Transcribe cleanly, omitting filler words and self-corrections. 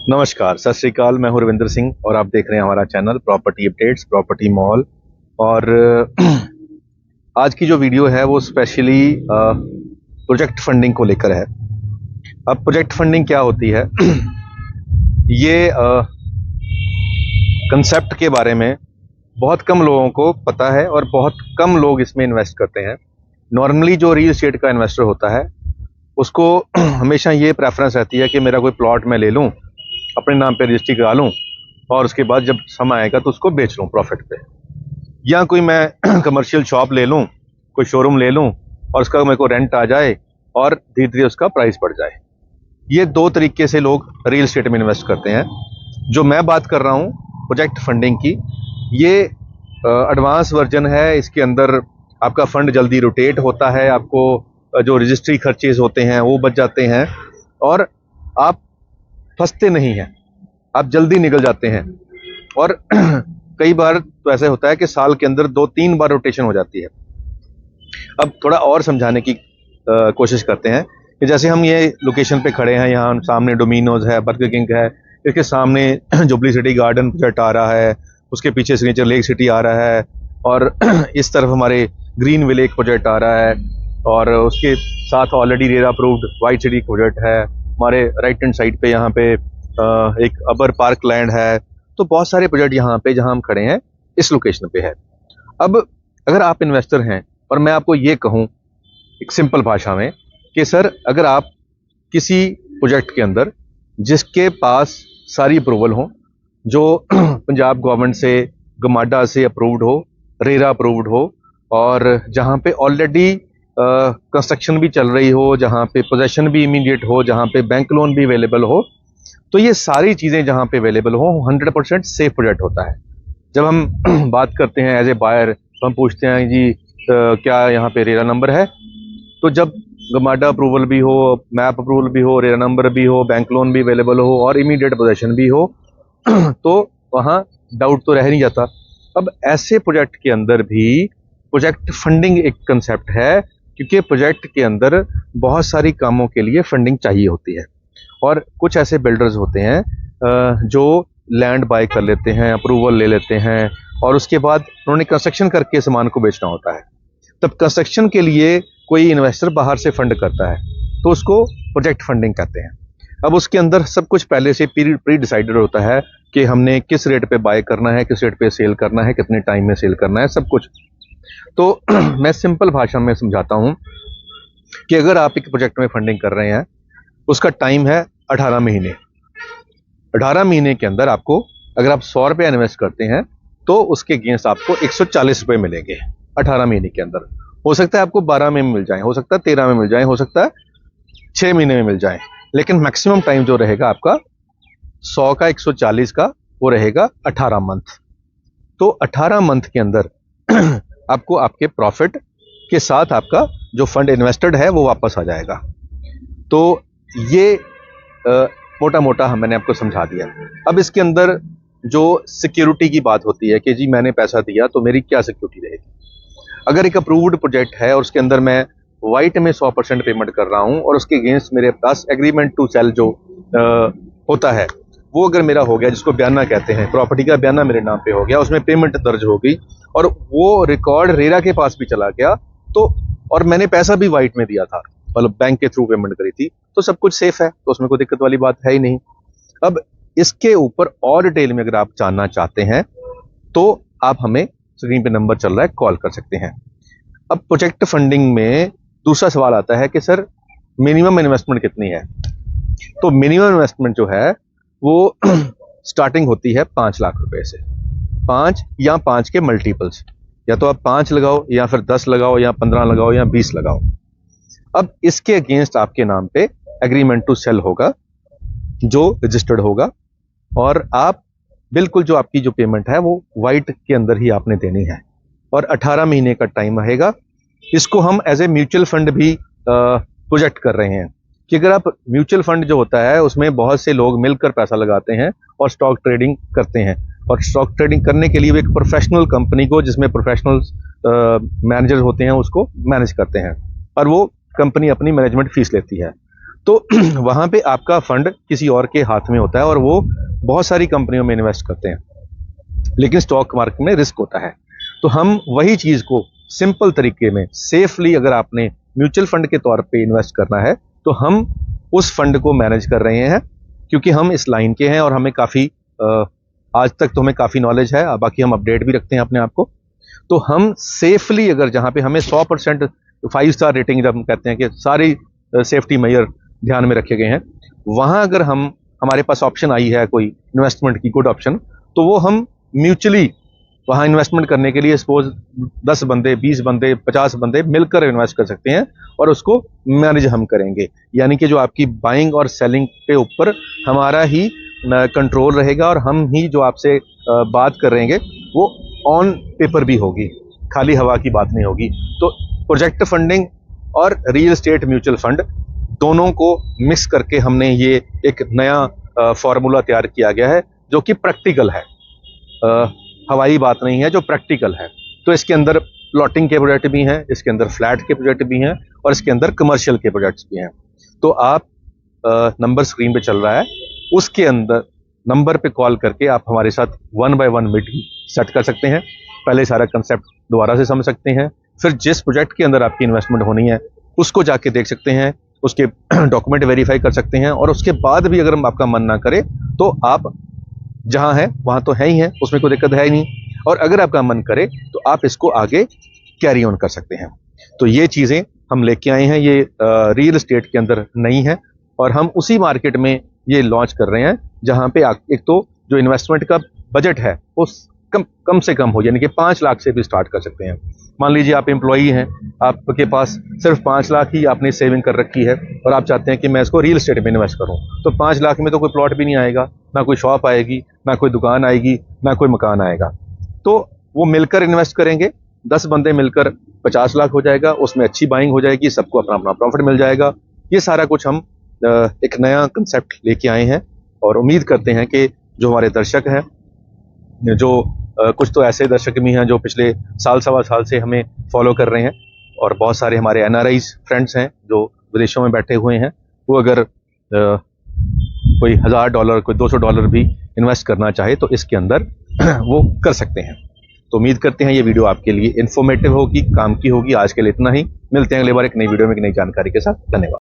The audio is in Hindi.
नमस्कार, सत श्री अकाल। मैं हूं रविंद्र सिंह और आप देख रहे हैं हमारा channel property updates, property mall. और आज की जो वीडियो है वो स्पेशली प्रोजेक्ट फंडिंग को लेकर है। अब प्रोजेक्ट फंडिंग क्या होती है ये कंसेप्ट के बारे में बहुत कम लोगों को पता है और बहुत कम लोग इसमें इन्वेस्ट करते हैं। नॉर्मली जो रियल एस्टेट का इन्वेस्टर होता है उसको हमेशा ये प्रेफरेंस रहती है कि मेरा कोई प्लॉट मैं ले लूँ, अपने नाम पे रजिस्ट्री करा लूँ और उसके बाद जब समय आएगा तो उसको बेच लूँ प्रॉफिट पे, या कोई मैं कमर्शियल शॉप ले लूँ, कोई शोरूम ले लूँ और उसका मेरे को रेंट आ जाए और धीरे धीरे उसका प्राइस बढ़ जाए। ये दो तरीके से लोग रियल एस्टेट में इन्वेस्ट करते हैं। जो मैं बात कर रहा हूँ प्रोजेक्ट फंडिंग की, ये एडवांस वर्जन है। इसके अंदर आपका फंड जल्दी रोटेट होता है, आपको जो रजिस्ट्री खर्चेज होते हैं वो बच जाते हैं और आप फंसते नहीं हैं, आप जल्दी निकल जाते हैं। और कई बार तो ऐसा होता है कि साल के अंदर 2-3 बार रोटेशन हो जाती है। अब थोड़ा और समझाने की कोशिश करते हैं कि जैसे हम ये लोकेशन पे खड़े हैं, यहाँ सामने डोमिनोज है, बर्गर किंग है, इसके सामने जुबली सिटी गार्डन प्रोजेक्ट आ रहा है, उसके पीछे सिग्नेचर लेक सिटी आ रहा है और इस तरफ हमारे ग्रीन विलेज प्रोजेक्ट आ रहा है और उसके साथ already RERA approved white city project है। हमारे राइट हैंड साइड पे यहाँ पे एक अबर पार्क लैंड है। तो बहुत सारे प्रोजेक्ट यहाँ पे जहाँ हम खड़े हैं इस लोकेशन पे है। अब अगर आप इन्वेस्टर हैं और मैं आपको ये कहूँ एक सिंपल भाषा में कि सर, अगर आप किसी प्रोजेक्ट के अंदर जिसके पास सारी अप्रूवल हो, जो पंजाब गवर्नमेंट से, गमाडा से अप्रूव्ड हो, रेरा अप्रूव्ड हो और जहाँ पे ऑलरेडी कंस्ट्रक्शन भी चल रही हो, जहाँ पे पोजेशन भी इमीडिएट हो, जहाँ पे बैंक लोन भी अवेलेबल हो, तो ये सारी चीज़ें जहाँ पे अवेलेबल हो 100% सेफ प्रोजेक्ट होता है। जब हम बात करते हैं एज ए बायर तो हम पूछते हैं जी क्या यहाँ पे रेरा नंबर है। तो जब गमाडा अप्रूवल भी हो, मैप अप्रूवल भी हो, रेरा नंबर भी हो, बैंक लोन भी अवेलेबल हो और इमीडिएट पोजेशन भी हो तो वहाँ डाउट तो रह नहीं जाता। अब ऐसे प्रोजेक्ट के अंदर भी प्रोजेक्ट फंडिंग एक कंसेप्ट है, क्योंकि प्रोजेक्ट के अंदर बहुत सारी कामों के लिए फंडिंग चाहिए होती है और कुछ ऐसे बिल्डर्स होते हैं जो लैंड बाय कर लेते हैं, अप्रूवल ले लेते हैं और उसके बाद उन्होंने कंस्ट्रक्शन करके सामान को बेचना होता है। तब कंस्ट्रक्शन के लिए कोई इन्वेस्टर बाहर से फंड करता है तो उसको प्रोजेक्ट फंडिंग कहते हैं। अब उसके अंदर सब कुछ पहले से प्री डिसाइडेड होता है कि हमने किस रेट पे बाय करना है, किस रेट पे सेल करना है, कितने टाइम में सेल करना है, सब कुछ। तो मैं सिंपल भाषा में समझाता हूं कि अगर आप एक प्रोजेक्ट में फंडिंग कर रहे हैं, उसका टाइम है 18 महीने। 18 महीने के अंदर आपको, अगर आप 100 रुपये इन्वेस्ट करते हैं तो उसके अगेंस्ट आपको 140 रुपये मिलेंगे 18 महीने के अंदर। हो सकता है आपको 12 में मिल जाए, हो सकता है 13 में मिल जाए, हो सकता है 6 महीने में मिल जाए, लेकिन मैक्सिमम टाइम जो रहेगा आपका 100 का 140 का वो रहेगा 18 मंथ। तो 18 मंथ के अंदर आपको आपके प्रॉफिट के साथ आपका जो फंड इन्वेस्टेड है वो वापस आ जाएगा। तो ये मोटा मोटा मैंने आपको समझा दिया। अब इसके अंदर जो सिक्योरिटी की बात होती है कि जी मैंने पैसा दिया तो मेरी क्या सिक्योरिटी रहेगी। अगर एक अप्रूव्ड प्रोजेक्ट है और उसके अंदर मैं वाइट में 100% पेमेंट कर रहा हूं और उसके अगेंस्ट मेरे पास एग्रीमेंट टू सेल जो होता है वो अगर मेरा हो गया, जिसको बयाना कहते हैं, प्रॉपर्टी का बयाना मेरे नाम पे हो गया, उसमें पेमेंट दर्ज हो गई और वो रिकॉर्ड रेरा के पास भी चला गया, तो और मैंने पैसा भी वाइट में दिया था, मतलब बैंक के थ्रू पेमेंट करी थी, तो सब कुछ सेफ है, तो उसमें कोई दिक्कत वाली बात है ही नहीं। अब इसके ऊपर और डिटेल में अगर आप जानना चाहते हैं तो आप हमें स्क्रीन पे नंबर चल रहा है, कॉल कर सकते हैं। अब प्रोजेक्ट फंडिंग में दूसरा सवाल आता है कि सर मिनिमम इन्वेस्टमेंट कितनी है। तो मिनिमम इन्वेस्टमेंट जो है वो स्टार्टिंग होती है 5 लाख रुपए से। 5 या 5 के मल्टीपल्स, या तो आप 5 लगाओ या फिर 10 लगाओ या 15 लगाओ या 20 लगाओ। अब इसके अगेंस्ट आपके नाम पे एग्रीमेंट टू सेल होगा जो रजिस्टर्ड होगा और आप बिल्कुल जो आपकी जो पेमेंट है वो वाइट के अंदर ही आपने देनी है और 18 महीने का टाइम रहेगा। इसको हम एज ए म्यूचुअल फंड भी प्रोजेक्ट कर रहे हैं कि अगर आप म्यूचुअल फंड जो होता है उसमें बहुत से लोग मिलकर पैसा लगाते हैं और स्टॉक ट्रेडिंग करते हैं, और स्टॉक ट्रेडिंग करने के लिए वो एक प्रोफेशनल कंपनी को, जिसमें प्रोफेशनल मैनेजर होते हैं, उसको मैनेज करते हैं और वो कंपनी अपनी मैनेजमेंट फीस लेती है। तो वहाँ पे आपका फंड किसी और के हाथ में होता है और वो बहुत सारी कंपनियों में इन्वेस्ट करते हैं, लेकिन स्टॉक मार्केट में रिस्क होता है। तो हम वही चीज़ को सिंपल तरीके में सेफली, अगर आपने म्यूचुअल फंड के तौर पे इन्वेस्ट करना है तो हम उस फंड को मैनेज कर रहे हैं, क्योंकि हम इस लाइन के हैं और हमें काफ़ी आज तक तो हमें काफ़ी नॉलेज है, बाकी हम अपडेट भी रखते हैं अपने आप को। तो हम सेफली, अगर जहाँ पे हमें 100% 5 स्टार रेटिंग, जब हम कहते हैं कि सारी सेफ्टी मेजर ध्यान में रखे गए हैं, वहाँ अगर हमारे पास ऑप्शन आई है कोई इन्वेस्टमेंट की, गुड ऑप्शन, तो वो हम म्यूचुअली वहाँ इन्वेस्टमेंट करने के लिए सपोज 10 बंदे, 20 बंदे, 50 बंदे मिलकर इन्वेस्ट कर सकते हैं और उसको मैनेज हम करेंगे। यानी कि जो आपकी बाइंग और सेलिंग के ऊपर हमारा ही कंट्रोल रहेगा और हम ही जो आपसे बात कर रहेंगे वो ऑन पेपर भी होगी, खाली हवा की बात नहीं होगी। तो प्रोजेक्ट फंडिंग और रियल एस्टेट म्यूचुअल फंड दोनों को मिक्स करके हमने ये एक नया फॉर्मूला तैयार किया गया है जो कि प्रैक्टिकल है, हवाई बात नहीं है, जो प्रैक्टिकल है। तो इसके अंदर प्लॉटिंग के प्रोजेक्ट भी हैं, इसके अंदर फ्लैट के प्रोजेक्ट भी हैं और इसके अंदर कमर्शियल के प्रोजेक्ट्स भी हैं। तो आप नंबर स्क्रीन पे चल रहा है, उसके अंदर नंबर पे कॉल करके आप हमारे साथ 1 by 1 मीटिंग सेट कर सकते हैं। पहले सारा कंसेप्ट दोबारा से समझ सकते हैं, फिर जिस प्रोजेक्ट के अंदर आपकी इन्वेस्टमेंट होनी है उसको जाके देख सकते हैं, उसके डॉक्यूमेंट वेरीफाई कर सकते हैं और उसके बाद भी अगर आपका मन ना करे तो आप जहां है वहां तो है ही है, उसमें कोई दिक्कत है ही नहीं, और अगर आपका मन करे तो आप इसको आगे कैरी ऑन कर सकते हैं। तो ये चीज़ें हम लेके आए हैं, ये रियल एस्टेट के अंदर नहीं है और हम उसी मार्केट में ये लॉन्च कर रहे हैं जहां पे एक तो जो इन्वेस्टमेंट का बजट है वो कम से कम हो, यानी कि 5 लाख से भी स्टार्ट कर सकते हैं। मान लीजिए आप एम्प्लॉई हैं, आपके पास सिर्फ 5 लाख ही आपने सेविंग कर रखी है और आप चाहते हैं कि मैं इसको रियल एस्टेट में इन्वेस्ट करूं, तो 5 लाख में तो कोई प्लॉट भी नहीं आएगा, ना कोई शॉप आएगी, ना कोई दुकान आएगी, ना कोई मकान आएगा। तो वो मिलकर इन्वेस्ट करेंगे, 10 बंदे मिलकर 50 लाख हो जाएगा, उसमें अच्छी बाइंग हो जाएगी, सबको अपना अपना प्रॉफिट मिल जाएगा। ये सारा कुछ हम एक नया कंसेप्ट लेके आए हैं और उम्मीद करते हैं कि जो हमारे दर्शक हैं, जो कुछ तो ऐसे दर्शक भी हैं जो पिछले साल सवा साल से हमें फॉलो कर रहे हैं और बहुत सारे हमारे NRIs फ्रेंड्स हैं जो विदेशों में बैठे हुए हैं, वो अगर कोई $1000, कोई $200 भी इन्वेस्ट करना चाहे तो इसके अंदर वो कर सकते हैं। तो उम्मीद करते हैं ये वीडियो आपके लिए इन्फॉर्मेटिव होगी, काम की होगी। आज के लिए इतना ही, मिलते हैं अगली बार एक नई वीडियो में एक नई जानकारी के साथ। धन्यवाद।